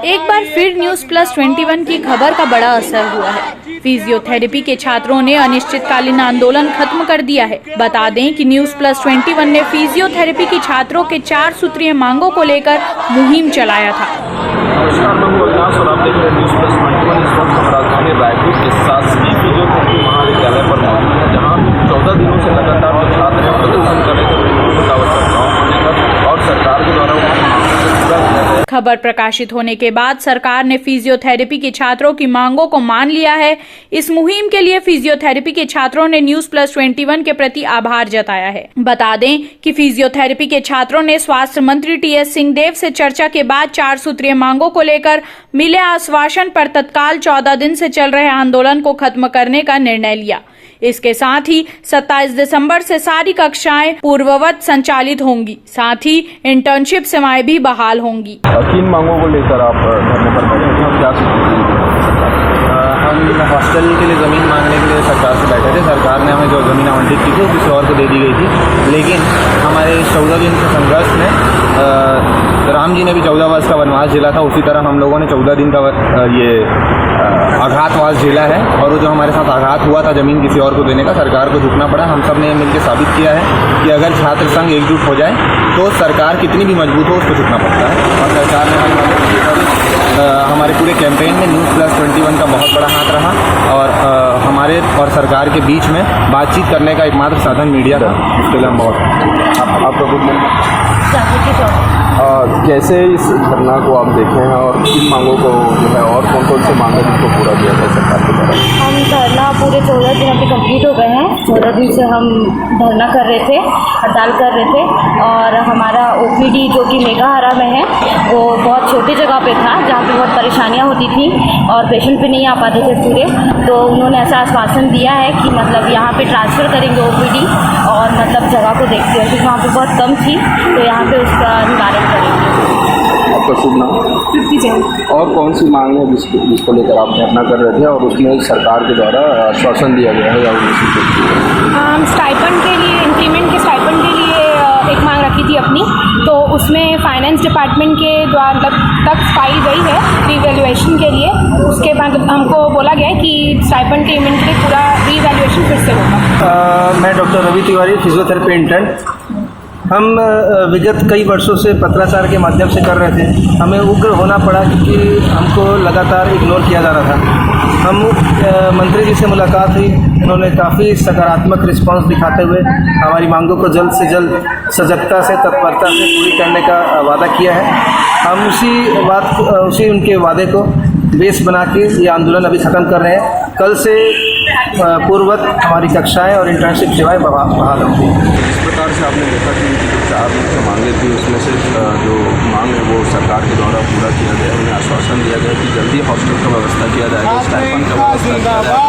एक बार फिर news plus 21 की खबर का बड़ा असर हुआ है। फिजियोथेरेपी के छात्रों ने अनिश्चितकालीन आंदोलन खत्म कर दिया है। बता दें कि न्यूज़ प्लस 21 ने फिजियोथेरेपी के छात्रों के 4 सूत्रीय मांगों को लेकर मुहिम चलाया था। नमस्कार, मैं अविनाश और आप देख रहे हैं न्यूज़ प्लस 21। इस वक्त हम राजधानी रायपुर के शासकीय फिजियोथेरेपी महाविद्यालय पर मौजूद है, जहाँ 14 दिनों से लगातार जो छात्र हैं प्रदर्शन कर रहे थे और सरकार के द्वारा खबर प्रकाशित होने के बाद सरकार ने फिजियोथेरेपी के छात्रों की मांगों को मान लिया है। इस मुहिम के लिए फिजियोथेरेपी के छात्रों ने न्यूज़ प्लस 21 के प्रति आभार जताया है। बता दें कि फिजियोथेरेपी के छात्रों ने स्वास्थ्य मंत्री टीएस सिंहदेव से चर्चा के बाद 4 सूत्रीय मांगों को लेकर मिले आश्वासन पर तत्काल 14 दिन से चल रहे आंदोलन को खत्म करने का निर्णय लिया। इसके साथ ही 27 दिसंबर से सारी कक्षाएं पूर्ववत संचालित होंगी। साथ ही इंटर्नशिप सेवाएं भी बहाल होंगी। 3 मांगों को लेकर आप धरने पर बैठे हैं, क्या हम हॉस्टल के लिए ज़मीन मांगने के लिए सरकार से बैठे थे। सरकार ने हमें जो ज़मीन आवंटित की थी वो किसी और को दे दी गई थी, लेकिन हमारे 14 दिन के संघर्ष में राम जी ने भी 14 वर्ष का वनवास झेला था, उसी तरह हम लोगों ने 14 दिन का आघातवास झेला है। और वो जो हमारे साथ आघात हुआ था ज़मीन किसी और को देने का, सरकार को झुकना पड़ा। हम सब ने मिलकर साबित किया है कि अगर छात्र संघ एकजुट हो जाए तो सरकार कितनी भी मजबूत हो उसको झुकना पड़ता है। और सरकार ने हमारी मदद की। हमारे पूरे कैंपेन में न्यूज़ प्लस 21 का बहुत बड़ा हाथ रहा और हमारे और सरकार के बीच में बातचीत करने का एकमात्र साधन मीडिया था। इसके लिए हम बहुत आपका कैसे इस घटना को आप देखें हैं और किन मांगों को जो है और कौन कौन से मांगों को पूरा किया जाए सरकार के द्वारा? हम धरना पूरे 14 दिन अभी कंप्लीट हो गए हैं। 14 दिन से हम धरना कर रहे थे, हड़ताल कर रहे थे। और हमारा ओपीडी जो कि मेघाहारा में है वो बहुत छोटी जगह पे था, जहाँ पे बहुत परेशानियाँ होती थी और पेशेंट भी नहीं आ पाते थे पूरे। तो उन्होंने ऐसा आश्वासन दिया है कि मतलब यहाँ पे ट्रांसफ़र करेंगे ओपीडी और मतलब जगह को देखते हुए, क्योंकि वहाँ पे बहुत कम थी, तो यहाँ पे उसका निवारण करेंगे। आपका शुभ नाम? और कौन सी मांग है जिसको लेकर आप धरना कर रहे थे और उसमें सरकार के द्वारा आश्वासन दिया गया है या हम स्टाइपेंड के लिए, इंक्रीमेंट के स्टाइपेंड के लिए एक मांग रखी थी अपनी, तो उसमें फाइनेंस डिपार्टमेंट के द्वारा तक फाइल गई है रीवैल्यूएशन के लिए। उसके बाद हमको बोला गया है कि स्टाइपेंड के पेमेंट के लिए पूरा रीवैल्यूएशन फिर से होगा। मैं doctor Ravi Tiwari, physiotherapy intern. हम विगत कई वर्षों से पत्राचार के माध्यम से कर रहे थे। हमें उग्र होना पड़ा क्योंकि हमको लगातार इग्नोर किया जा रहा था। हम मंत्री जी से मुलाकात हुई, उन्होंने काफ़ी सकारात्मक रिस्पांस दिखाते हुए हमारी मांगों को जल्द से जल्द सजगता से, तत्परता से पूरी करने का वादा किया है। हम उसी उनके वादे को बेस बना के ये आंदोलन अभी ख़त्म कर रहे हैं। कल से पूर्ववत हमारी कक्षाएं और इंटर्नशिप सेवाएं बहाल होंगी। इस प्रकार से आपने देखा कि उनकी जो 4 मुख्य मांगे थी उसमें से जो मांग है वो सरकार के द्वारा पूरा किया गया। उन्हें आश्वासन दिया गया कि जल्दी हॉस्टल का व्यवस्था किया जाएगा, स्टाइपेंड का व्यवस्था किया जाएगा।